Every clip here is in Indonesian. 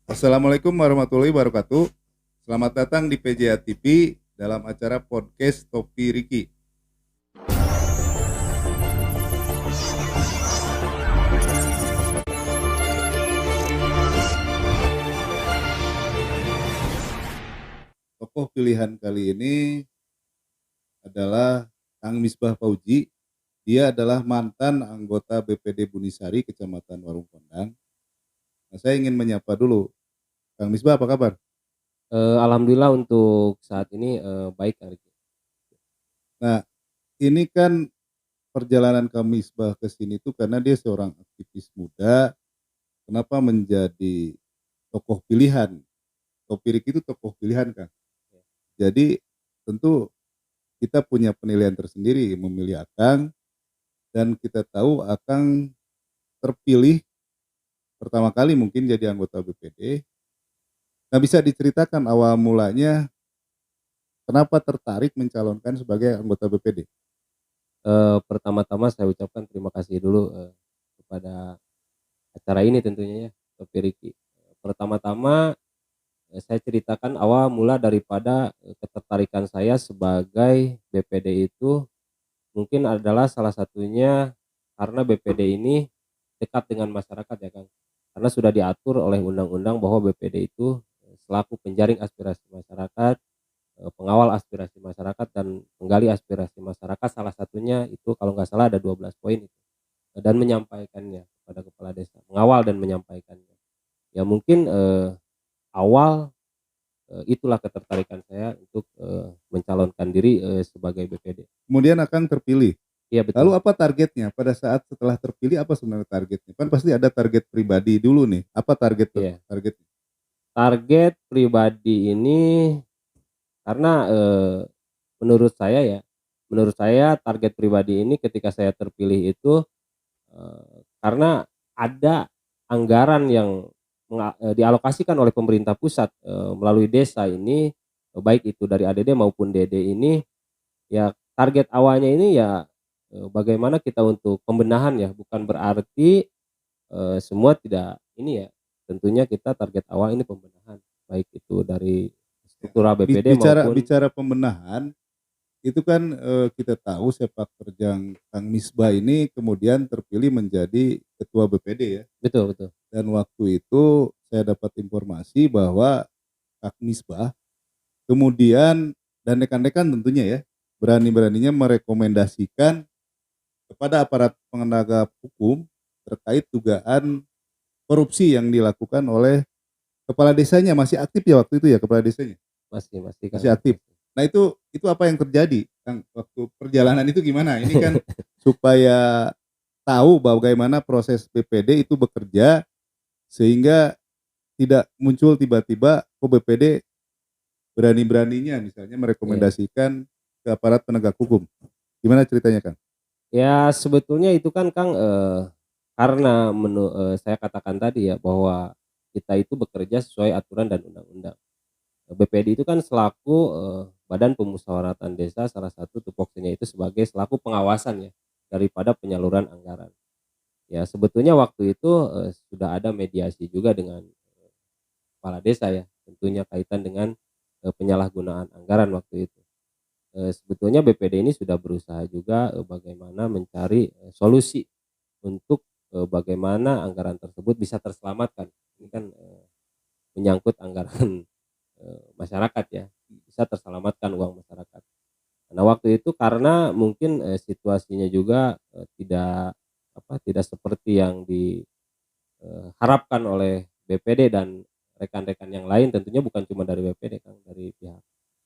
Assalamualaikum warahmatullahi wabarakatuh. Selamat datang di PJA TV dalam acara podcast Topi Riki. Tokoh pilihan kali ini adalah Kang Misbah Fauji. Dia adalah mantan anggota BPD Bunisari, Kecamatan Warung Kondang. Nah, saya ingin menyapa dulu. Kang Misbah, apa kabar? Alhamdulillah untuk saat ini, baik Kang Riki. Nah, ini kan perjalanan Kang Misbah ke sini tuh karena dia seorang aktivis muda. Kenapa menjadi tokoh pilihan? Topi Riki itu tokoh pilihan, Kang. Jadi tentu kita punya penilaian tersendiri memilih Akang, dan kita tahu Akang terpilih pertama kali mungkin jadi anggota BPD. Nah, bisa diceritakan awal mulanya kenapa tertarik mencalonkan sebagai anggota BPD? Pertama-tama saya ucapkan terima kasih dulu, kepada acara ini tentunya ya, Topi Riki. Pertama-tama, saya ceritakan awal mula daripada, ketertarikan saya sebagai BPD itu mungkin adalah salah satunya karena BPD ini dekat dengan masyarakat ya Kang. Karena sudah diatur oleh undang-undang bahwa BPD itu, selaku penjaring aspirasi masyarakat, pengawal aspirasi masyarakat dan penggali aspirasi masyarakat, salah satunya itu kalau nggak salah ada 12 poin itu, dan menyampaikannya kepada kepala desa, mengawal dan menyampaikannya. Ya mungkin, awal, itulah ketertarikan saya untuk, mencalonkan diri, sebagai BPD. Kemudian Akang terpilih. Iya Lalu betul, apa targetnya? Pada saat setelah terpilih apa sebenarnya targetnya? Kan pasti ada target pribadi dulu nih. Apa iya. targetnya? Target pribadi ini karena, menurut saya ya, menurut saya target pribadi ini ketika saya terpilih itu, karena ada anggaran yang dialokasikan oleh pemerintah pusat, melalui desa ini, baik itu dari ADD maupun DD ini, ya target awalnya ini ya, bagaimana kita untuk pembenahan ya, bukan berarti, semua tidak ini ya, tentunya kita target awal ini pembenahan, baik itu dari Ya. struktural BPD Bicara maupun bicara pembenahan, itu kan, kita tahu sepak terjang Kang Misbah ini kemudian terpilih menjadi ketua BPD ya, betul betul, dan waktu itu saya dapat informasi bahwa Kang Misbah kemudian dan rekan-rekan tentunya ya, berani-beraninya merekomendasikan kepada aparat penegak hukum terkait dugaan korupsi yang dilakukan oleh kepala desanya. Masih aktif ya waktu itu ya kepala desanya? masih masih Kang, Masih aktif. masih. Nah, itu apa yang terjadi, Kang, waktu perjalanan itu gimana? Ini kan supaya tahu bagaimana proses BPD itu bekerja sehingga tidak muncul tiba-tiba kok BPD berani-beraninya misalnya Iya. merekomendasikan ke aparat penegak hukum. Gimana ceritanya, Kang? Ya sebetulnya itu kan Kang, karena saya katakan tadi ya bahwa kita itu bekerja sesuai aturan dan undang-undang. BPD itu kan selaku, Badan Pemusyawaratan Desa, salah satu tupoksinya itu sebagai selaku pengawasan ya, daripada penyaluran anggaran. Ya sebetulnya waktu itu, sudah ada mediasi juga dengan kepala desa ya, tentunya kaitan dengan, penyalahgunaan anggaran waktu itu. Sebetulnya BPD ini sudah berusaha juga, bagaimana mencari, solusi untuk, bagaimana anggaran tersebut bisa terselamatkan. Ini kan, menyangkut anggaran, masyarakat ya, bisa terselamatkan uang masyarakat. Nah waktu itu karena mungkin, situasinya juga, tidak tidak seperti yang diharapkan oleh BPD dan rekan-rekan yang lain, tentunya bukan cuma dari BPD Kang, dari pihak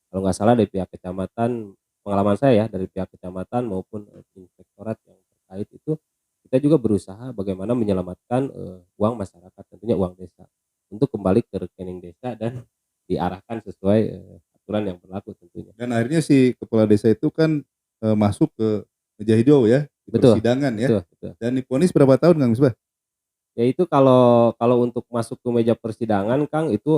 kalau nggak salah dari pihak kecamatan, pengalaman saya ya, dari pihak kecamatan maupun, inspektorat yang terkait itu, kita juga berusaha bagaimana menyelamatkan, uang masyarakat, tentunya uang desa, untuk kembali ke rekening desa dan diarahkan sesuai, aturan yang berlaku tentunya. Dan akhirnya si kepala desa itu kan, masuk ke meja hijau ya, di Betul persidangan ya, betul betul. dan divonis berapa tahun, Kang Misbah? Ya itu kalau kalau untuk masuk ke meja persidangan Kang itu,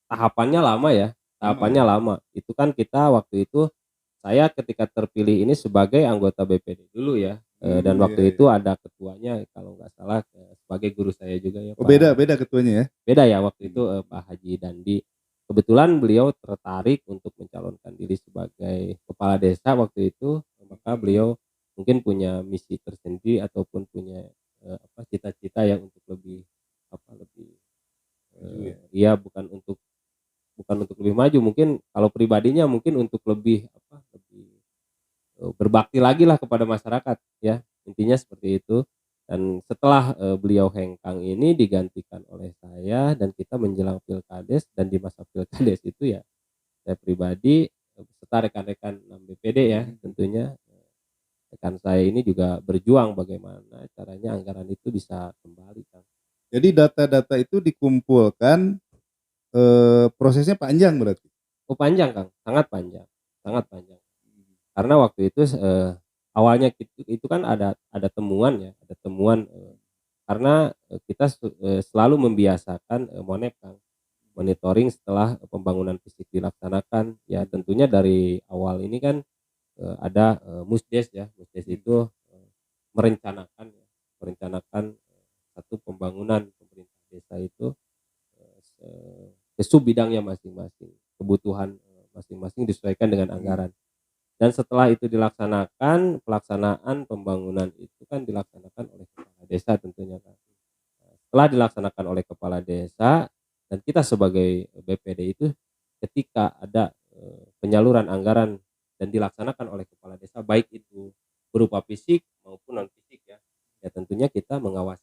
tahapannya lama ya, Lama tahapannya ya? lama. Itu kan kita waktu itu, saya ketika terpilih ini sebagai anggota BPD dulu ya, Dan Iya waktu iya. itu ada ketuanya kalau nggak salah, sebagai guru saya juga ya, Oh beda Pak beda ketuanya ya? beda ya waktu itu, Mhm. Pak Haji Dandi. Kebetulan beliau tertarik untuk mencalonkan diri sebagai kepala desa waktu itu, maka Mhm. beliau mungkin punya misi tersendiri ataupun punya, cita-cita ya untuk lebih, lebih, Maju ya? iya bukan untuk lebih maju, mungkin kalau pribadinya mungkin untuk lebih, lebih berbakti lagi lah kepada masyarakat ya, intinya seperti itu. Dan setelah, beliau hengkang ini digantikan oleh saya dan kita menjelang Pilkades dan di masa Pilkades itu ya saya pribadi, beserta rekan-rekan 6 BPD ya Mhm mhm. tentunya, rekan saya ini juga berjuang bagaimana caranya anggaran itu bisa kembali Kang. Jadi data-data itu dikumpulkan, prosesnya panjang berarti? Oh panjang Kang, sangat panjang sangat panjang. Mhm. Karena waktu itu, awalnya itu kan ada temuan ya, ada temuan, karena, kita selalu membiasakan, monep Kang, monitoring setelah pembangunan fisik dilaksanakan. Ya Mhm. tentunya dari awal ini kan, ada, Musdes ya, Musdes Mhm. itu, merencanakan ya, merencanakan, satu pembangunan pemerintah desa itu, ke sub bidangnya masing-masing, kebutuhan, masing-masing disesuaikan dengan Mhm. anggaran. Dan setelah itu dilaksanakan, pelaksanaan pembangunan itu kan dilaksanakan oleh kepala desa tentunya Kak. Setelah dilaksanakan oleh kepala desa dan kita sebagai BPD itu ketika ada, penyaluran anggaran dan dilaksanakan oleh kepala desa baik itu berupa fisik maupun non fisik ya, ya tentunya kita mengawasi.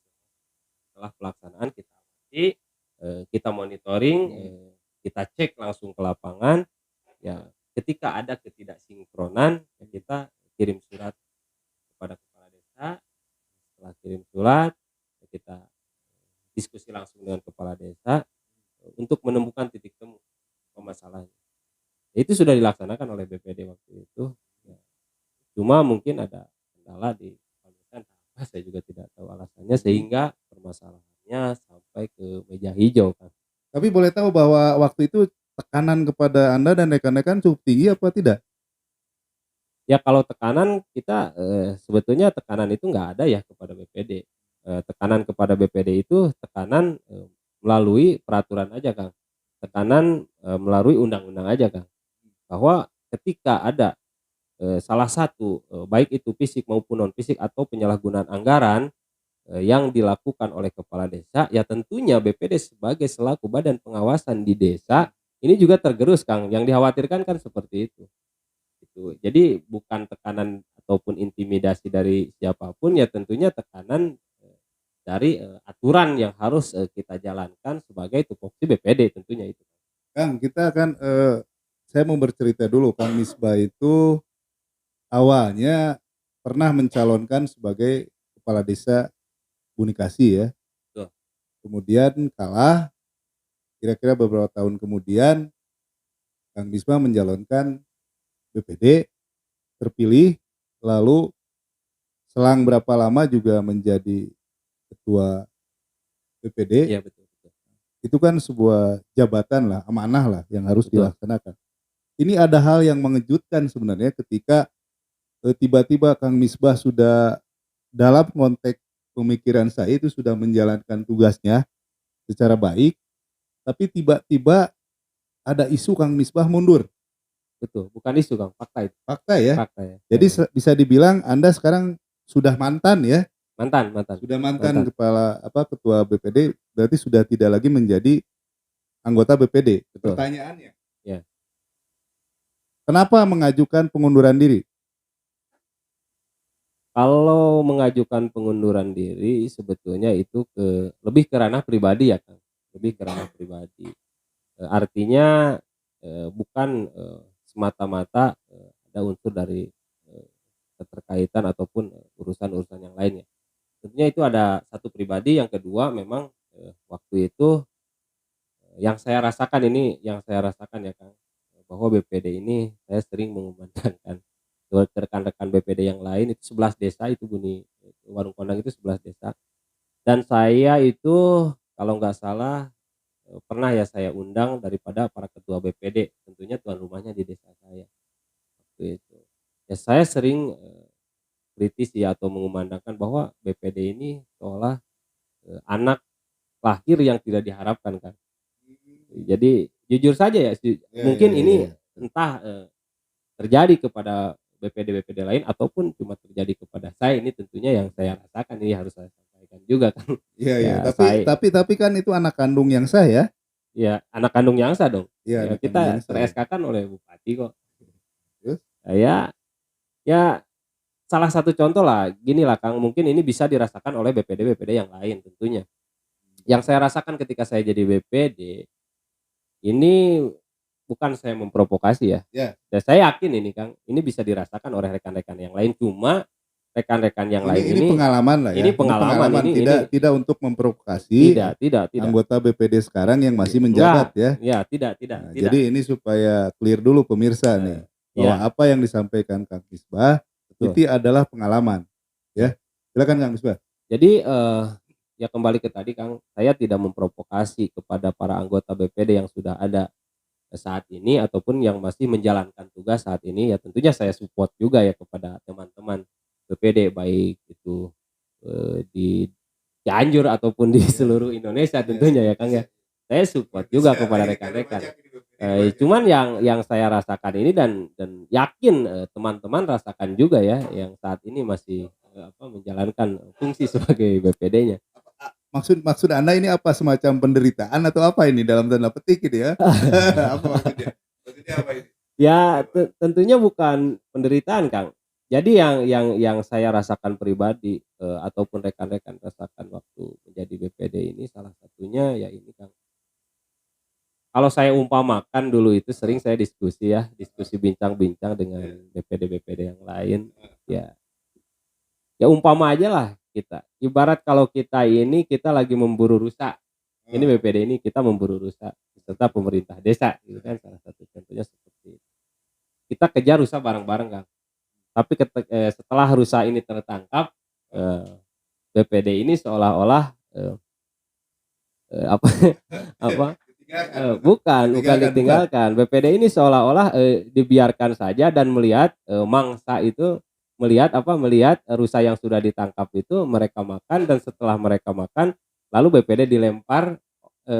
Setelah pelaksanaan kita awasi, kita monitoring, Mhm. kita cek langsung ke lapangan, ya ketika ada ketidaksinkronan ya kita kirim surat kepada kepala desa, setelah kirim surat ya kita diskusi langsung dengan kepala desa, untuk menemukan titik temu permasalahan. Ya itu sudah dilaksanakan oleh BPD waktu itu, ya cuma mungkin ada kendala di pemerintahan, apa saya juga tidak tahu alasannya Mhm. sehingga permasalahannya sampai ke meja hijau Kang. Tapi boleh tahu bahwa waktu itu tekanan kepada Anda dan rekan-rekan cukup tinggi apa tidak? Ya kalau tekanan kita, sebetulnya tekanan itu nggak ada ya kepada BPD, tekanan kepada BPD itu tekanan, melalui peraturan aja Kang, tekanan, melalui undang-undang aja Kang, bahwa ketika ada, salah satu, baik itu fisik maupun non fisik atau penyalahgunaan anggaran, yang dilakukan oleh kepala desa, ya tentunya BPD sebagai selaku badan pengawasan di desa, ini juga tergerus Kang, yang dikhawatirkan kan seperti itu. Gitu. Jadi bukan tekanan ataupun intimidasi dari siapapun, ya tentunya tekanan, dari, aturan yang harus, kita jalankan sebagai tupoksi BPD tentunya itu. Kang, kita kan, saya mau bercerita dulu, Kang Misbah itu awalnya pernah mencalonkan sebagai kepala desa Bunikasi ya, Betul kemudian kalah, kira-kira beberapa tahun kemudian Kang Misbah mencalonkan BPD, terpilih, lalu selang berapa lama juga menjadi ketua BPD, iya betul betul. itu kan sebuah jabatan lah, amanah lah yang harus Betul dilaksanakan. Ini ada hal yang mengejutkan sebenarnya ketika, tiba-tiba Kang Misbah sudah dalam konteks pemikiran saya itu sudah menjalankan tugasnya secara baik, tapi tiba-tiba ada isu Kang Misbah mundur. betul, bukan isu Kang, fakta itu, Fakta ya. fakta ya, Jadi heeh. bisa dibilang Anda sekarang sudah mantan ya, Mantan mantan sudah mantan mantan, kepala ketua BPD, berarti sudah tidak lagi menjadi anggota BPD. betul, Pertanyaannya, ya. kenapa mengajukan pengunduran diri? Kalau mengajukan pengunduran diri sebetulnya itu lebih ke ranah pribadi ya Kang, lebih ke ranah pribadi. Artinya, bukan, semata-mata, ada unsur dari, eee, keterkaitan ataupun, urusan-urusan yang lainnya. Tentunya itu ada satu pribadi, yang kedua memang, waktu itu, yang saya rasakan ini yang saya rasakan ya Kang, bahwa BPD ini saya sering mengumandangkan buat rekan-rekan BPD yang lain itu 11 desa itu Warung Kondang itu 11 desa, dan saya itu kalau nggak salah, pernah ya saya undang daripada para ketua BPD, tentunya tuan rumahnya di desa saya, waktu itu. Ya saya sering, mengkritisi atau mengumandangkan bahwa BPD ini seolah, anak lahir yang tidak diharapkan kan. Jadi jujur saja ya Ya ya mungkin ya ya ini ya. entah, terjadi kepada BPD-BPD lain ataupun cuma terjadi kepada saya, ini tentunya yang saya rasakan, ini harus saya sampaikan juga kan. Iya iya, Ya tapi saya kan itu anak kandung yang sah ya? ya anak kandung Yangsa dong, Iya, ya anak kandung kita yang sah ya. ter-SK-kan oleh bupati kok. Terus? Ya ya salah satu contoh lah, gini lah Kang, mungkin ini bisa dirasakan oleh BPD-BPD yang lain tentunya. Yang saya rasakan ketika saya jadi BPD, ini bukan saya memprovokasi ya, Ya, dan saya yakin ini Kang, ini bisa dirasakan oleh rekan-rekan yang lain, cuma rekan-rekan yang lain ini pengalaman lah ya, ini ini pengalaman, pengalaman, ini tidak untuk memprovokasi tidak, anggota BPD sekarang yang masih enggak, menjabat ya. ya Nah, tidak, jadi ini supaya clear dulu pemirsa nih, bahwa ya apa yang disampaikan Kang Misbah betul, itu adalah pengalaman, ya. ya. Silakan Kang Misbah. Jadi, ya kembali ke tadi Kang, saya tidak memprovokasi kepada para anggota BPD yang sudah ada saat ini ataupun yang masih menjalankan tugas saat ini, ya tentunya saya support juga ya kepada teman-teman BPD baik itu, di Cianjur ataupun di Ya, seluruh Indonesia ya, tentunya ya Kang ya. Saya support juga kepada rekan-rekan. Cuman yang saya rasakan ini dan yakin, teman-teman rasakan juga ya yang saat ini masih, menjalankan fungsi sebagai BPD-nya. Maksud maksud Anda ini apa, semacam penderitaan atau apa ini dalam tanda petik gitu ya? Apa maksudnya? Maksudnya apa ini? Ya tentunya bukan penderitaan Kang. Jadi yang saya rasakan pribadi, ataupun rekan-rekan rasakan waktu menjadi BPD ini salah satunya ya ini Kang, kalau saya umpamakan dulu itu sering saya diskusi ya, diskusi bincang-bincang dengan BPD-BPD yang lain, ya ya umpama aja lah kita, ibarat kalau kita lagi memburu rusa, ini Oh, BPD ini kita memburu rusa beserta pemerintah desa gitu kan, salah satu contohnya seperti itu. Kita kejar rusa bareng-bareng Kang, tapi setelah rusa ini tertangkap, eee, BPD ini seolah-olah, apa apa, ditinggalkan, bukan bukan. ditinggalkan, BPD ini seolah-olah, dibiarkan saja dan melihat, mangsa itu melihat rusa yang sudah ditangkap itu mereka makan dan setelah mereka makan, lalu BPD dilempar,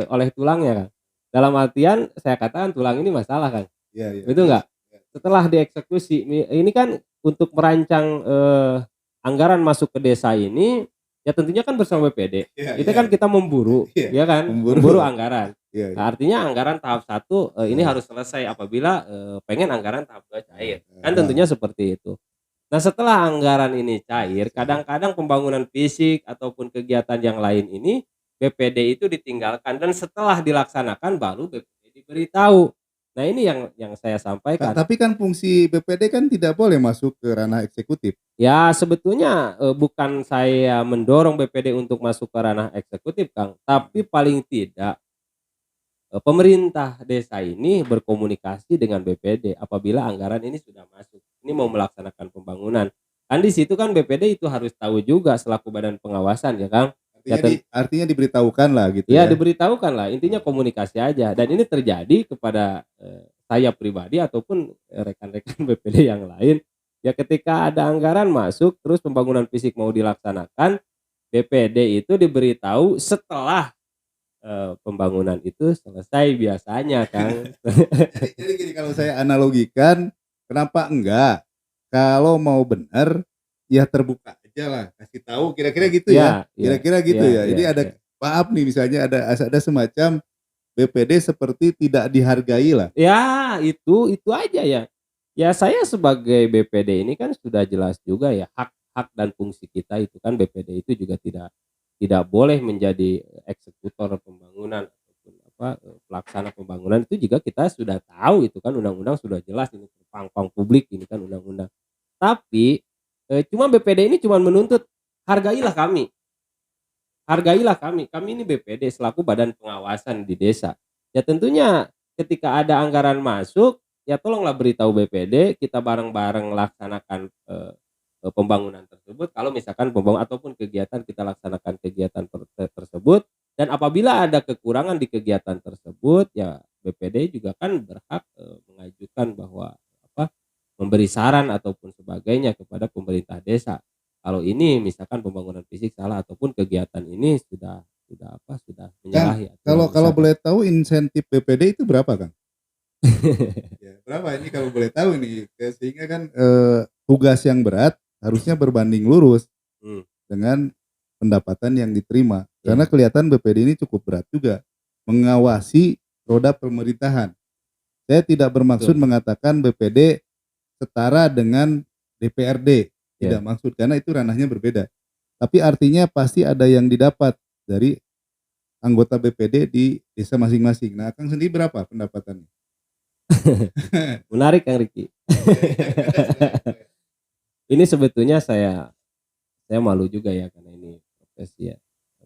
oleh tulangnya Kang. Dalam artian saya katakan tulang ini masalah Kang, Iya iya, betul terus? nggak? Setelah dieksekusi ini kan untuk merancang, anggaran masuk ke desa ini, ya tentunya kan bersama BPD. Iya Itu iya kan kita memburu, iya, ya kan? memburu. Memburu anggaran. Iya iya, Nah, artinya anggaran tahap satu ini heeh, harus selesai apabila, pengen anggaran tahap 2 cair. Kan heeh, tentunya seperti itu. Nah, setelah anggaran ini cair, cair. kadang-kadang pembangunan fisik ataupun kegiatan yang lain ini, BPD itu ditinggalkan dan setelah dilaksanakan baru BPD diberitahu. Nah, ini yang saya sampaikan. Tapi kan fungsi BPD kan tidak boleh masuk ke ranah eksekutif. Ya sebetulnya, bukan saya mendorong BPD untuk masuk ke ranah eksekutif Kang, tapi paling tidak, pemerintah desa ini berkomunikasi dengan BPD apabila anggaran ini sudah masuk, ini mau melaksanakan pembangunan. Kan di situ kan BPD itu harus tahu juga selaku badan pengawasan ya Kang. Ya Artinya diberitahukan lah gitu ya ya? diberitahukan lah, intinya komunikasi aja dan ini terjadi kepada, saya pribadi ataupun, rekan-rekan BPD yang lain. Ya ketika ada anggaran masuk terus pembangunan fisik mau dilaksanakan, BPD itu diberitahu setelah, pembangunan itu selesai biasanya Kang. Jadi gini, kalau saya analogikan, kenapa enggak? Kalau mau benar, ya terbuka aja lah, kasih tahu kira-kira gitu ya? Iya iya Kira-kira gitu iya ya? iya Ini ada iya. maaf nih, misalnya ada semacam BPD seperti tidak dihargai lah. Ya itu aja ya. Ya saya sebagai BPD ini kan sudah jelas juga ya hak-hak dan fungsi kita itu kan BPD itu juga tidak tidak boleh menjadi eksekutor pembangunan ataupun pelaksana pembangunan itu juga kita sudah tahu itu kan undang-undang sudah jelas ini terpampang publik ini kan undang-undang. Tapi, cuma BPD ini cuma menuntut hargailah kami ini BPD selaku badan pengawasan di desa. Ya tentunya ketika ada anggaran masuk, ya tolonglah beritahu BPD, kita bareng-bareng laksanakan, pembangunan tersebut kalau misalkan ataupun kegiatan kita laksanakan kegiatan tersebut dan apabila ada kekurangan di kegiatan tersebut, ya BPD juga kan berhak, mengajukan bahwa apa memberi saran ataupun sebagainya kepada pemerintah desa. Kalau ini misalkan pembangunan fisik salah ataupun kegiatan ini sudah Kang, menyalahi aturan kalau kalau misalkan. boleh tahu insentif BPD itu berapa, Kang? Ya, berapa ini kalau boleh tahu nih, sehingga kan tugas yang berat harusnya berbanding lurus Hmm, dengan pendapatan yang diterima. Karena ya, kelihatan BPD ini cukup berat juga mengawasi roda pemerintahan. Saya tidak bermaksud betul. mengatakan BPD setara dengan DPRD, tidak Ya. maksud karena itu ranahnya berbeda. Tapi artinya pasti ada yang didapat dari anggota BPD di desa masing-masing. Nah, Kang sendiri berapa pendapatannya? Menarik Kang Riki. Iya, iya, silakan, silakan, silakan. Ini sebetulnya saya malu juga ya karena ini profesi ya.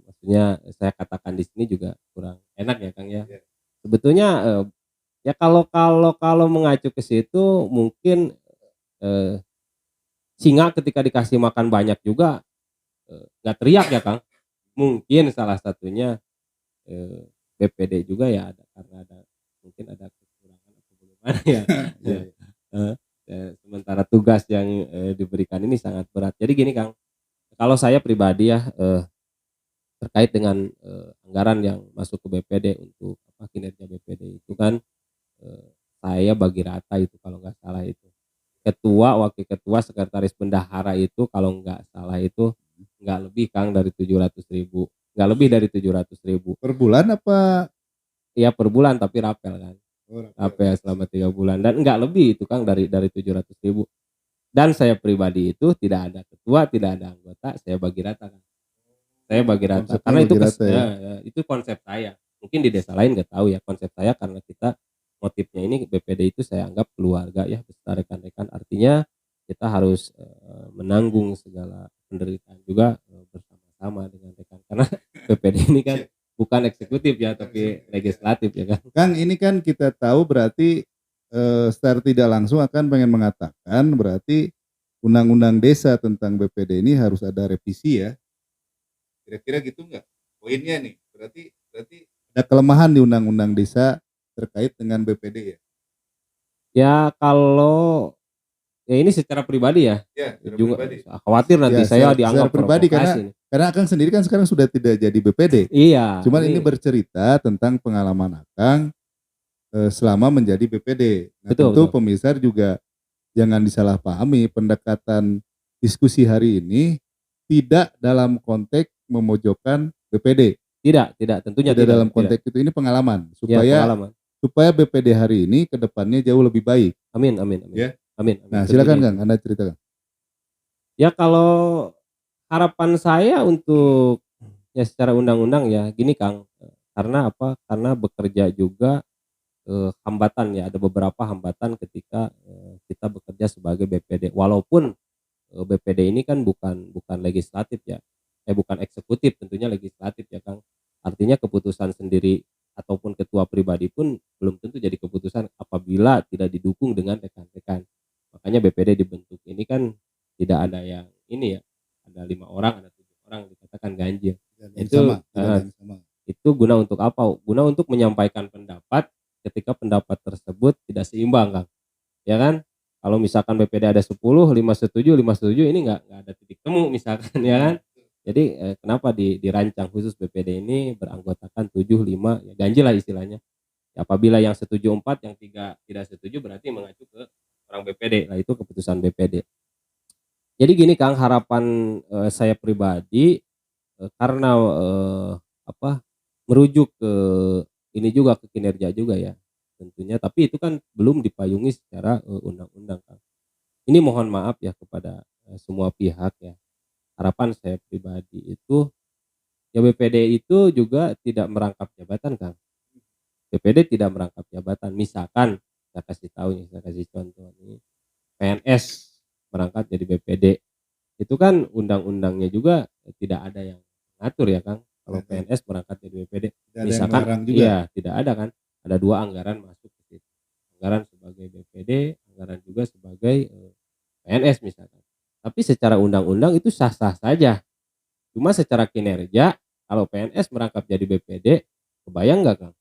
Maksudnya saya katakan di sini juga kurang enak ya Kang ya. Iya. Sebetulnya ya kalau mengacu ke situ mungkin eh, singa ketika dikasih makan banyak juga nggak teriak ya Kang. Mungkin salah satunya BPD juga ya ada karena mungkin ada kekurangan atau bagaimana ya. Iya, iya. Eh, Sementara tugas yang diberikan ini sangat berat. Jadi gini Kang, kalau saya pribadi ya terkait dengan anggaran yang masuk ke BPD untuk kinerja BPD itu kan eh, saya bagi rata itu kalau nggak salah itu ketua, wakil ketua, sekretaris bendahara itu kalau nggak salah itu nggak lebih Kang dari 700.000, nggak lebih dari 700.000 Per bulan apa? ya per bulan tapi rapel kan, Oh, rapel. rapel selama 3 bulan dan nggak lebih itu Kang dari 700.000 dan saya pribadi itu tidak ada ketua, tidak ada anggota, saya bagi rata Kang. Saya bagi rata Konsepnya karena itu bagi rata ya. itu konsep saya. Mungkin di desa lain nggak tahu ya konsep saya karena kita motifnya ini BPD itu saya anggap keluarga ya beserta rekan-rekan. Artinya kita harus menanggung segala penderitaan juga bersama-sama dengan rekan karena BPD ini kan bukan eksekutif ya tapi legislatif ya kan. Kang, ini kan kita tahu berarti secara tidak langsung akan pengen mengatakan berarti undang-undang desa tentang BPD ini harus ada revisi ya. Kira-kira gitu nggak? Poinnya nih, berarti berarti ada kelemahan di undang-undang desa terkait dengan BPD ya. Ya kalau ya ini secara pribadi ya Ya, secara juga pribadi. khawatir Ya, nanti saya secara dianggap pribadi provokasi nih. karena Akang sendiri kan sekarang sudah tidak jadi BPD. Iya, Cuman ini bercerita tentang pengalaman Akang selama menjadi BPD. Nah, betul tentu betul. pemirsa juga jangan disalahpahami pendekatan diskusi hari ini tidak dalam konteks memojokkan BPD. Tidak, tentunya Tidak tidak, dalam tidak. konteks itu, ini pengalaman Ya supaya pengalaman. supaya BPD hari ini ke depannya jauh lebih baik. Amin, amin, amin. Ya. Amin, amin. Nah, Tentunya silakan itu. Kang, Anda ceritakan. Ya kalau harapan saya untuk ya secara undang-undang ya gini Kang, karena apa? Karena bekerja juga hambatan ya, ada beberapa hambatan ketika kita bekerja sebagai BPD. Walaupun BPD ini kan bukan bukan legislatif ya, bukan eksekutif, tentunya legislatif ya Kang. Artinya keputusan sendiri ataupun ketua pribadi pun belum tentu jadi keputusan apabila tidak didukung dengan rekan-rekan. Makanya BPD dibentuk ini kan tidak ada yang ini ya, ada 5 orang, ada 7 orang dikatakan ganjil. Itu Tidak ada yang sama. itu guna untuk apa? Guna untuk menyampaikan pendapat ketika pendapat tersebut tidak seimbang Kang. Ya kan? Kalau misalkan BPD ada 10, 5 setuju ini nggak ada titik temu misalkan ya kan. Jadi kenapa dirancang khusus BPD ini beranggotakan 7, 5 ya ganjil lah istilahnya. Ya, apabila yang setuju 4, yang 3 tidak setuju berarti mengacu ke orang BPD. Nah itu keputusan BPD. Jadi gini Kang, harapan saya pribadi karena apa merujuk ke ini juga ke kinerja juga ya tentunya. Tapi itu kan belum dipayungi secara undang-undang Kang. Ini mohon maaf ya kepada semua pihak ya. Harapan saya pribadi itu ya BPD itu juga tidak merangkap jabatan Kang. BPD tidak merangkap jabatan. Misalkan saya kasih tahu nih, saya kasih contoh nih. PNS merangkap jadi BPD. Itu kan undang-undangnya juga tidak ada yang ngatur ya Kang. Kalau PNS merangkap jadi BPD. Tidak ada yang Misalkan melarang juga. iya tidak ada kan. Ada 2 anggaran masuk ke situ. Anggaran sebagai BPD, anggaran juga sebagai PNS misalkan. Tapi secara undang-undang itu sah-sah saja. Cuma secara kinerja kalau PNS merangkap jadi BPD, kebayang nggak Kang?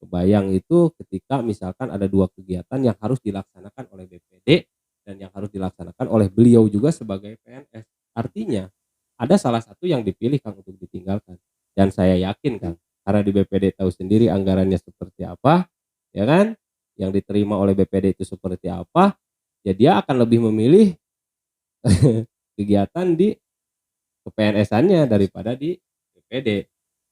Kebayang itu ketika misalkan ada 2 kegiatan yang harus dilaksanakan oleh BPD dan yang harus dilaksanakan oleh beliau juga sebagai PNS. Artinya ada salah satu yang dipilih Kang untuk ditinggalkan, dan saya yakin Kang, karena di BPD tahu sendiri anggarannya seperti apa, ya kan, yang diterima oleh BPD itu seperti apa, ya dia akan lebih memilih kegiatan di ke-PNS-annya daripada di BPD.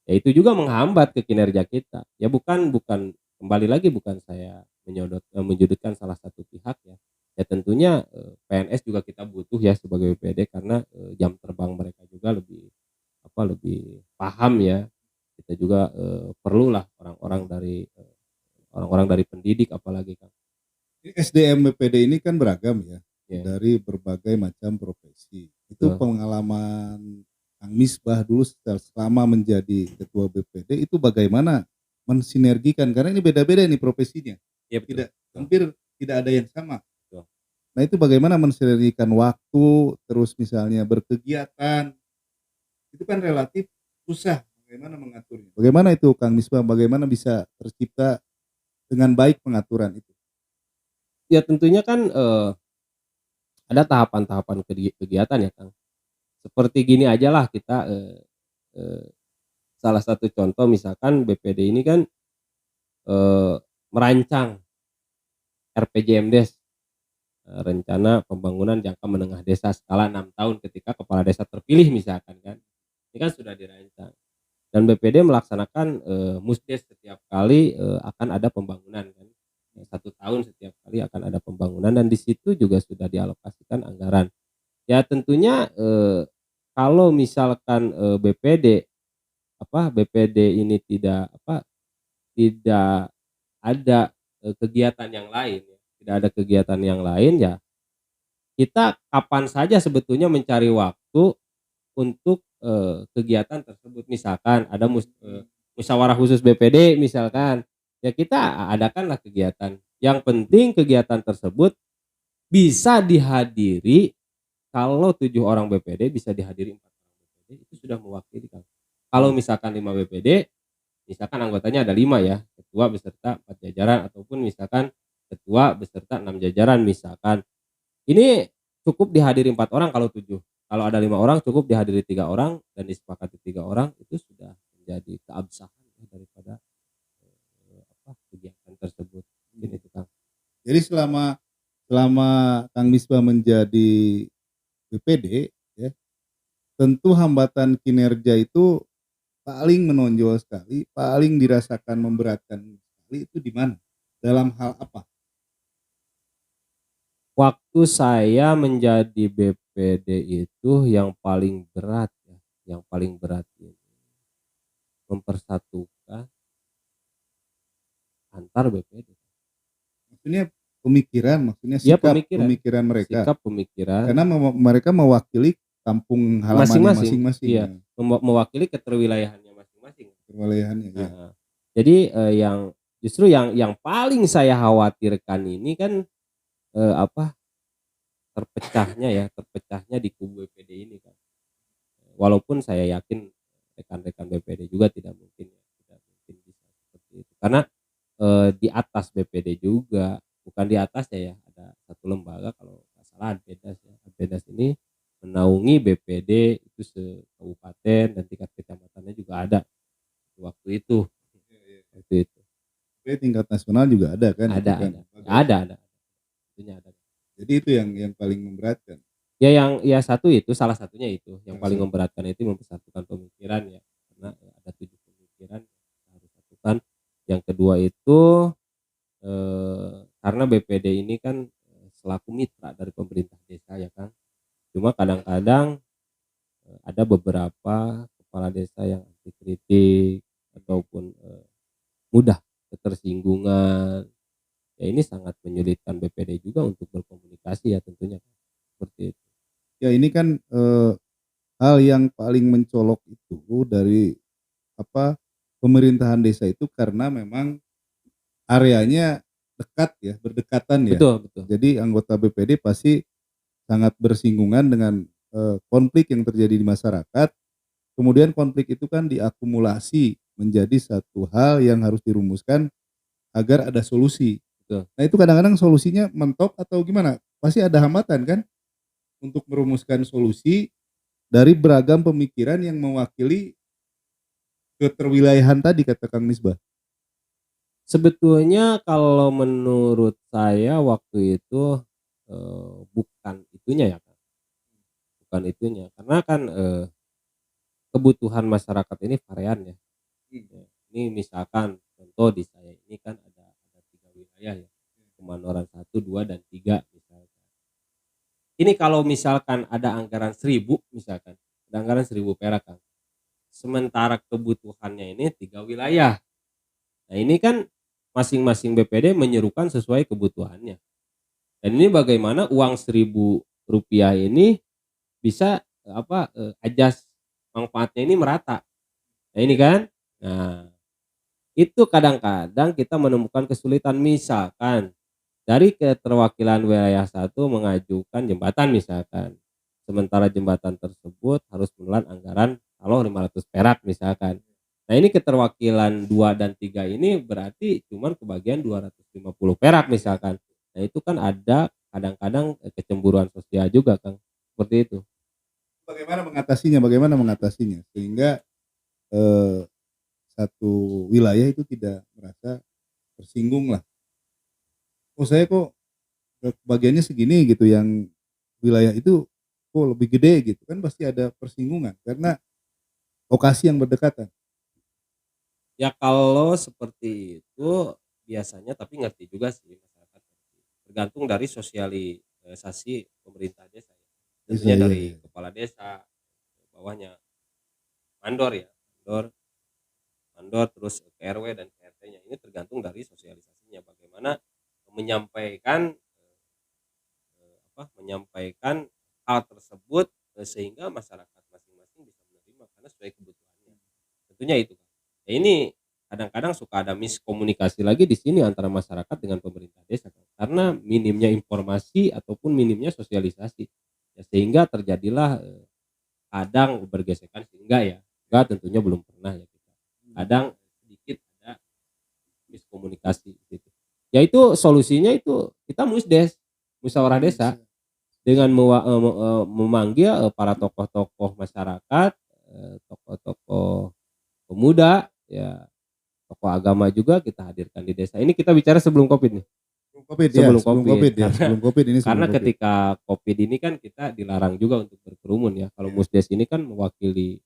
Ya itu juga menghambat ke kinerja kita. Ya bukan bukan kembali lagi bukan saya menjudutkan salah satu pihak ya. Ya tentunya, PNS juga kita butuh ya sebagai BPD karena, jam terbang mereka juga lebih paham ya. Kita juga, perlulah orang-orang dari pendidik apalagi Kang. SDM BPD ini kan beragam ya, Ya, dari berbagai macam profesi. Itu betul. pengalaman Kang Misbah dulu selama menjadi ketua BPD itu bagaimana mensinergikan, karena ini beda-beda nih profesinya, Iya betul tidak betul hampir tidak ada yang sama. betul. Nah itu bagaimana mensinergikan waktu, terus misalnya berkegiatan, itu kan relatif susah bagaimana mengaturnya. Bagaimana itu Kang Misbah, bagaimana bisa tercipta dengan baik pengaturan itu? Ya tentunya kan, ada tahapan-tahapan kegiatan ya Kang. Seperti gini ajalah kita, eee, salah satu contoh misalkan BPD ini kan, eee, merancang RPJMDes, rencana pembangunan jangka menengah desa skala 6 tahun ketika kepala desa terpilih misalkan kan. Ini kan sudah dirancang dan BPD melaksanakan, musdes setiap kali, akan ada pembangunan kan. 1 tahun setiap kali akan ada pembangunan dan di situ juga sudah dialokasikan anggaran. Ya tentunya, kalau misalkan, BPD ini tidak ada, kegiatan yang lain ya, tidak ada kegiatan yang lain ya, kita kapan saja sebetulnya mencari waktu untuk, kegiatan tersebut. Misalkan ada musyawarah khusus BPD misalkan, ya kita adakanlah kegiatan. Yang penting kegiatan tersebut bisa dihadiri. Kalau 7 orang BPD bisa dihadiri 4 orang BPD itu sudah mewakili Kang. Kalau misalkan 5 BPD, misalkan anggotanya ada 5 ya, ketua beserta 4 jajaran ataupun misalkan ketua beserta 6 jajaran misalkan. Ini cukup dihadiri 4 orang kalau 7. Kalau ada 5 orang cukup dihadiri 3 orang dan disepakati 3 orang itu sudah menjadi keabsahan ya daripada, kegiatan tersebut. Mungkin itu Kang. Jadi selama selama Kang Misbah menjadi BPD ya, tentu hambatan kinerja itu paling menonjol sekali, paling dirasakan memberatkan sekali itu di mana? Dalam hal apa? Waktu saya menjadi BPD itu yang paling berat ya, yang paling berat ini mempersatukan antar BPD. Maksudnya pemikiran, maksudnya Ya sikap pemikiran, pemikiran mereka. sikap pemikiran Karena mereka mewakili kampung halamannya masing-masing, masing-masing iya, ya, mewakili keterwilayahannya masing-masing. perwilayahannya ya. Heeh. Jadi, yang justru yang paling saya khawatirkan ini kan, eee, apa, terpecahnya di kubu BPD ini kan. Walaupun saya yakin rekan-rekan BPD juga tidak mungkin ya, tidak mungkin bisa seperti itu. Karena, di atas BPD juga, bukan di atasnya ya, ada satu lembaga kalau nggak salah Adpedas ya. Adpedas ini menaungi BPD itu se-kabupaten dan tingkat kecamatannya juga ada waktu itu, waktu itu. Tapi tingkat nasional juga ada kan itu kan Ada lembaga. ada, tentunya ada. Jadi itu yang paling memberatkan. Ya yang ya satu itu, salah satunya itu, yang Salah paling satu. memberatkan itu mempersatukan pemikiran ya, karena, ada 7 pemikiran yang harus disatukan. Yang kedua itu, karena BPD ini kan, selaku mitra dari pemerintah desa ya kan, cuma kadang-kadang, ada beberapa kepala desa yang anti kritik ataupun, mudah ketersinggungan, ya ini sangat menyulitkan BPD juga untuk berkomunikasi ya tentunya, seperti itu. Ya ini kan, hal yang paling mencolok itu dari apa, pemerintahan desa itu karena memang areanya dekat ya, berdekatan ya. Betul betul. Jadi anggota BPD pasti sangat bersinggungan dengan, konflik yang terjadi di masyarakat, kemudian konflik itu kan diakumulasi menjadi satu hal yang harus dirumuskan agar ada solusi. Betul. Nah itu kadang-kadang solusinya mentok atau gimana pasti ada hambatan kan untuk merumuskan solusi dari beragam pemikiran yang mewakili keterwilayahan tadi kata Kang Misbah. Sebetulnya kalau menurut saya waktu itu, bukan itunya ya, Kak, bukan itunya. Karena kan, kebutuhan masyarakat ini varian ya. Ya, ini misalkan contoh di saya ini kan ada 3 wilayah ya, Kemanoran 1, 2, dan 3 misalkan. Ini kalau misalkan ada anggaran 1.000 misalkan, ada anggaran 1.000 perak, Kang. Sementara kebutuhannya ini 3 wilayah. Nah ini kan masing-masing BPD menyerukan sesuai kebutuhannya. Dan ini bagaimana uang Rp1.000 ini bisa, ajas manfaatnya ini merata. Nah ini kan, nah itu kadang-kadang kita menemukan kesulitan misalkan dari keterwakilan wilayah satu mengajukan jembatan misalkan, sementara jembatan tersebut harus menelan anggaran kalau 500 perak misalkan. Nah ini keterwakilan 2 dan 3 ini berarti cuman kebagian 250 perak misalkan. Nah itu kan ada kadang-kadang, kecemburuan sosial juga Kang, seperti itu. Bagaimana mengatasinya sehingga, eee, satu wilayah itu tidak merasa tersinggung lah, "Oh saya kok bagiannya segini," gitu, yang wilayah itu kok lebih gede gitu, kan pasti ada persinggungan karena lokasi yang berdekatan. Ya kalau seperti itu biasanya tapi ngerti juga sih masyarakat, tergantung dari sosialisasi pemerintah desa ya. Bisa, Tentunya iya dari iya. kepala desa, bawahnya mandor ya, mandor terus ke RW dan ke RT-nya. Ini tergantung dari sosialisasinya bagaimana menyampaikan, menyampaikan hal tersebut, sehingga masyarakat masing-masing bisa menerima karena sesuai kebutuhannya. Tentunya itu, Kak. Ya ini kadang-kadang suka ada miskomunikasi lagi di sini antara masyarakat dengan pemerintah desa, Kak, karena minimnya informasi ataupun minimnya sosialisasi. Ya sehingga terjadilah, kadang bergesekan sehingga ya, enggak tentunya belum pernah ya kita. Kadang sedikit ada miskomunikasi gitu. Ya itu solusinya itu kita musdes, musyawarah desa Bisa. dengan memanggil, para tokoh-tokoh masyarakat, tokoh-tokoh pemuda, ya tokoh agama juga kita hadirkan di desa. Ini kita bicara sebelum Covid nih, Sebelum Covid ya, sebelum sebelum Covid Covid ya, karena sebelum Covid, ini sebelum karena Covid. ketika Covid ini kan kita dilarang juga untuk berkerumun ya. Kalau musdes ini kan mewakili,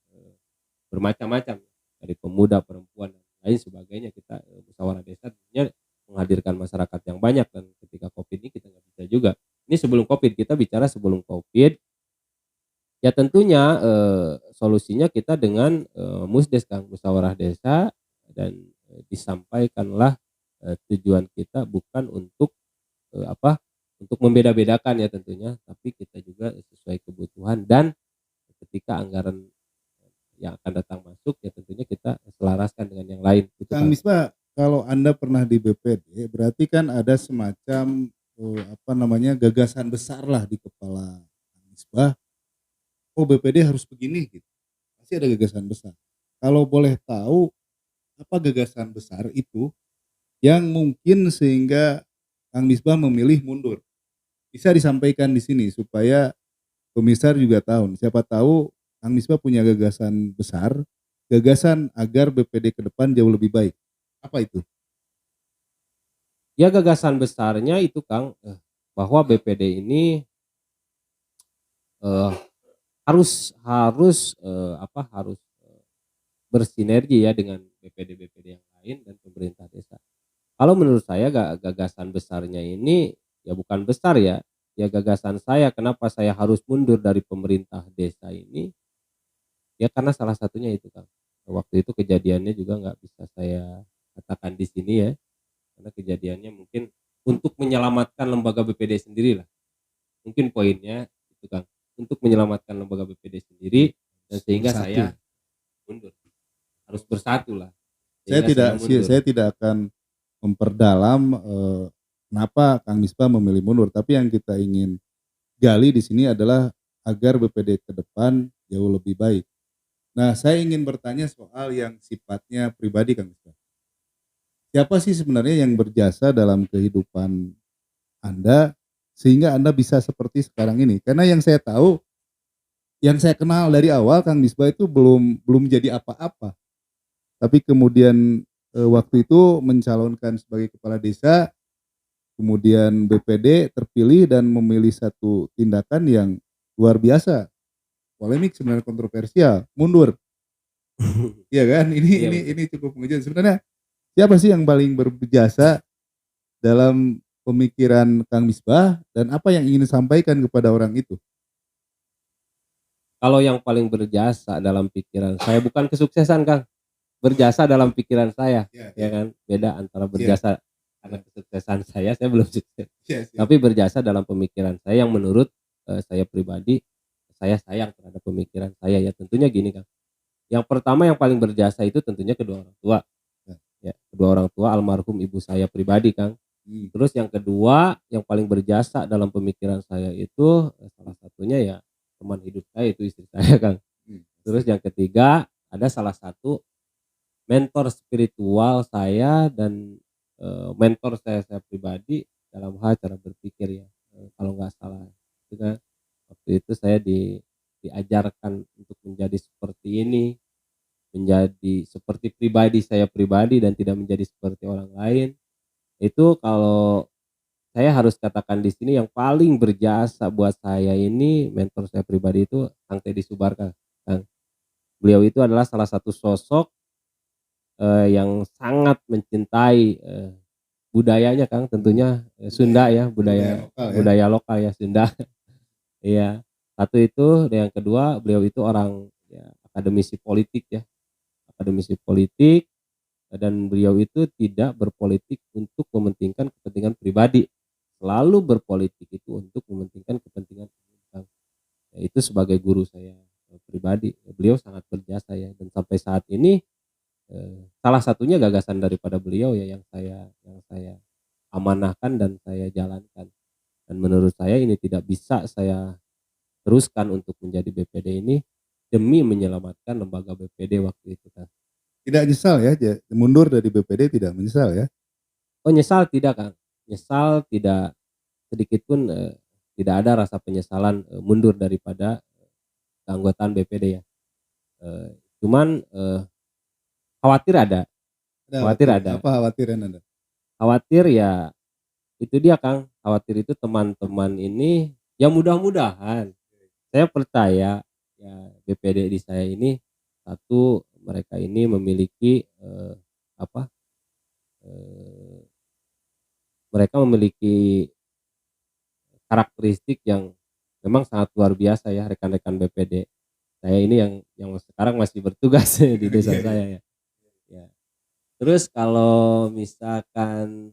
bermacam-macam, dari pemuda, perempuan, dan lain sebagainya. Kita, musyawarah desa tentunya menghadirkan masyarakat yang banyak dan ketika Covid ini kita nggak bisa juga. Ini sebelum Covid, kita bicara sebelum Covid, ya tentunya, solusinya kita dengan, musdes Kang, musyawarah desa dan, disampaikanlah, tujuan kita bukan untuk, untuk membeda-bedakan ya tentunya, tapi kita juga sesuai kebutuhan dan ketika anggaran yang akan datang masuk ya tentunya kita selaraskan dengan yang lain gitu Kang Kang. Misbah, kalau Anda pernah di BPD, berarti kan ada semacam, apa namanya, gagasan besar lah di kepala Kang Misbah, "Oh BPD harus begini," gitu. Pasti ada gagasan besar. Kalau boleh tahu, apa gagasan besar itu yang mungkin sehingga Kang Misbah memilih mundur? Bisa disampaikan di sini supaya pemirsa juga tahu, siapa tahu Kang Misbah punya gagasan besar, gagasan agar BPD ke depan jauh lebih baik. Apa itu? Ya gagasan besarnya itu Kang, bahwa BPD ini, eee, harus, harus, bersinergi ya dengan BPD-BPD yang lain dan pemerintah desa. Kalau menurut saya gagasan besarnya ini ya bukan besar ya, ya gagasan saya kenapa saya harus mundur dari pemerintah desa ini, ya karena salah satunya itu Kang, waktu itu kejadiannya juga nggak bisa saya katakan di sini ya, karena kejadiannya mungkin untuk menyelamatkan lembaga BPD sendirilah, mungkin poinnya itu Kang, untuk menyelamatkan lembaga BPD sendiri dan sehingga Bersatu. saya mundur, harus bersatulah, Saya sehingga saya tidak mundur. saya tidak akan memperdalam, kenapa Kang Misbah memilih mundur, tapi yang kita ingin gali di sini adalah agar BPD ke depan jauh lebih baik. Nah, saya ingin bertanya soal yang sifatnya pribadi Kang Misbah. Siapa sih sebenarnya yang berjasa dalam kehidupan Anda sehingga Anda bisa seperti sekarang ini? Karena yang saya tahu, yang saya kenal dari awal Kang Misbah itu belum belum jadi apa-apa, tapi kemudian, waktu itu mencalonkan sebagai kepala desa, kemudian BPD terpilih dan memilih satu tindakan yang luar biasa, polemik sebenarnya, kontroversial, mundur, iya kan? Ini Iya ini betul. ini cukup mengejutkan. Sebenarnya siapa sih yang paling berjasa dalam pemikiran Kang Misbah dan apa yang ingin disampaikan kepada orang itu? Kalau yang paling berjasa dalam pikiran saya bukan kesuksesan Kang, berjasa dalam pikiran saya, Iya ya iya kan. Beda antara iya berjasa karena iya kesuksesan saya belum sukses. iya, siap. Tapi berjasa dalam pemikiran saya yang menurut, saya pribadi, saya sayang terhadap pemikiran saya ya. Tentunya gini Kang, yang pertama yang paling berjasa itu tentunya kedua orang tua, Ya, ya. Kedua orang tua almarhum ibu saya pribadi Kang. mmm, Terus yang kedua, yang paling berjasa dalam pemikiran saya itu, salah satunya ya teman hidup saya, itu istri saya Kang. Terus pasti. yang ketiga, ada salah satu mentor spiritual saya dan, mentor saya pribadi dalam hal cara berpikir ya, kalau nggak salah itu kan, waktu itu saya diajarkan untuk menjadi seperti ini, menjadi seperti pribadi saya pribadi dan tidak menjadi seperti orang lain. Itu kalau saya harus katakan di sini yang paling berjasa buat saya ini mentor saya pribadi itu Kang Teddy Subarka, Kang. Beliau itu adalah salah satu sosok, yang sangat mencintai, budayanya Kang, tentunya, Budaya Sunda ya, budaya budaya lokal ya? budaya lokal ya Sunda. Iya, satu itu dan yang kedua beliau itu orang ya akademisi politik ya, akademisi politik, dan beliau itu tidak berpolitik untuk mementingkan kepentingan pribadi, selalu berpolitik itu untuk mementingkan kepentingan umum Kang. Ya itu sebagai guru saya, pribadi, beliau sangat berjasa ya dan sampai saat ini, salah satunya gagasan daripada beliau ya yang saya amanahkan dan saya jalankan. Dan menurut saya ini tidak bisa saya teruskan untuk menjadi BPD ini demi menyelamatkan lembaga BPD waktu itu Kang. Tidak nyesal ya mundur dari BPD, tidak menyesal ya? Oh nyesal tidak Kang, nyesal tidak sedikit pun, tidak ada rasa penyesalan, mundur daripada keanggotaan BPD ya, cuman, khawatir ada Ada khawatir khawatir, ada apa khawatiran Anda? khawatir ya itu dia Kang, khawatir itu teman-teman ini ya mudah-mudahan saya percaya ya BPD di saya ini, satu mereka ini memiliki, apa, eee, mereka memiliki karakteristik yang memang sangat luar biasa ya rekan-rekan BPD. Saya ini yang sekarang masih bertugas di desa Iya iya. saya ya. Ya. Terus kalau misalkan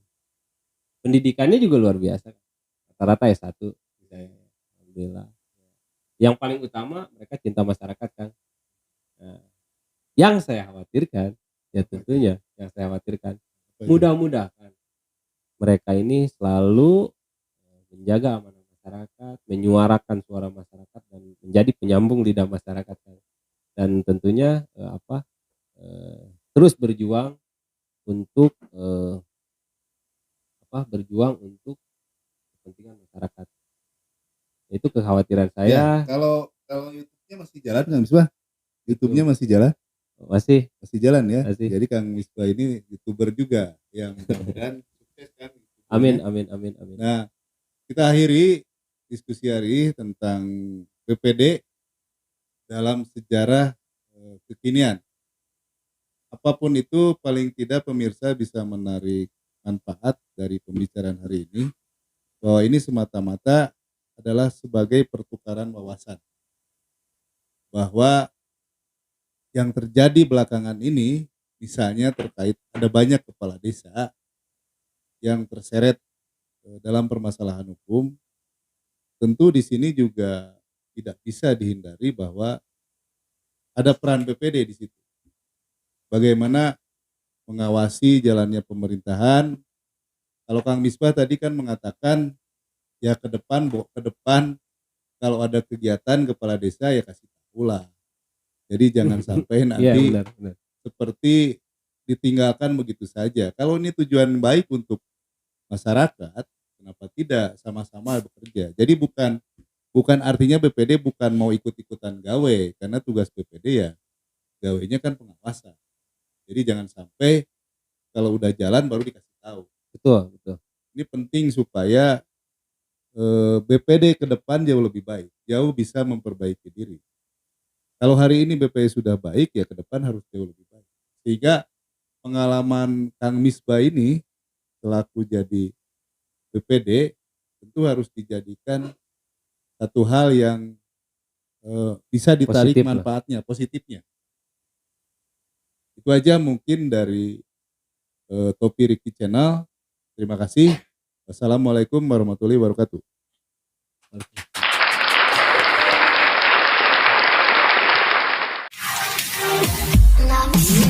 pendidikannya juga luar biasa, rata-rata S1 saya, alhamdulillah. Yang paling utama mereka cinta masyarakat Kang. Nah, yang saya khawatirkan, ya Apa itu? tentunya yang saya khawatirkan, Apa itu? mudah-mudahan mereka ini selalu, menjaga amanah masyarakat, menyuarakan suara masyarakat dan menjadi penyambung lidah masyarakat Kang. Dan tentunya, terus berjuang untuk, berjuang untuk kepentingan masyarakat. Itu kekhawatiran Iya, saya kalau kalau YouTube-nya masih jalan Kang Misbah? YouTube-nya itu. masih jalan? Masih Masih jalan ya? masih. Jadi Kang Misbah ini YouTuber juga, yang mudah-mudahan sukses kan Amin YouTuber-nya. amin amin amin. Nah, kita akhiri diskusi hari ini tentang BPD dalam sejarah, kekinian. Apapun itu paling tidak pemirsa bisa menarik manfaat dari pembicaraan hari ini, bahwa ini semata-mata adalah sebagai pertukaran wawasan, bahwa yang terjadi belakangan ini, misalnya terkait ada banyak kepala desa yang terseret, dalam permasalahan hukum, tentu di sini juga tidak bisa dihindari bahwa ada peran BPD di situ. Bagaimana mengawasi jalannya pemerintahan. Kalau Kang Misbah tadi kan mengatakan, ya ke depan kalau ada kegiatan kepala desa ya kasih tahu lah. Jadi jangan sampai Iya nanti benar benar. seperti ditinggalkan begitu saja. Kalau ini tujuan baik untuk masyarakat, kenapa tidak, sama-sama bekerja. Jadi bukan artinya BPD bukan mau ikut-ikutan gawe, karena tugas BPD ya gawenya kan pengawasan. Jadi jangan sampai kalau udah jalan baru dikasih tahu. Betul betul. Ini penting supaya BPD ke depan jauh lebih baik, jauh bisa memperbaiki diri. Kalau hari ini BPD sudah baik ya ke depan harus jauh lebih baik. Sehingga pengalaman Kang Misbah ini selaku jadi BPD tentu harus dijadikan satu hal yang bisa ditarik Positif lah. manfaatnya, positifnya. Itu aja mungkin dari Topi Riki Channel. Terima kasih. Wassalamualaikum warahmatullahi wabarakatuh. Love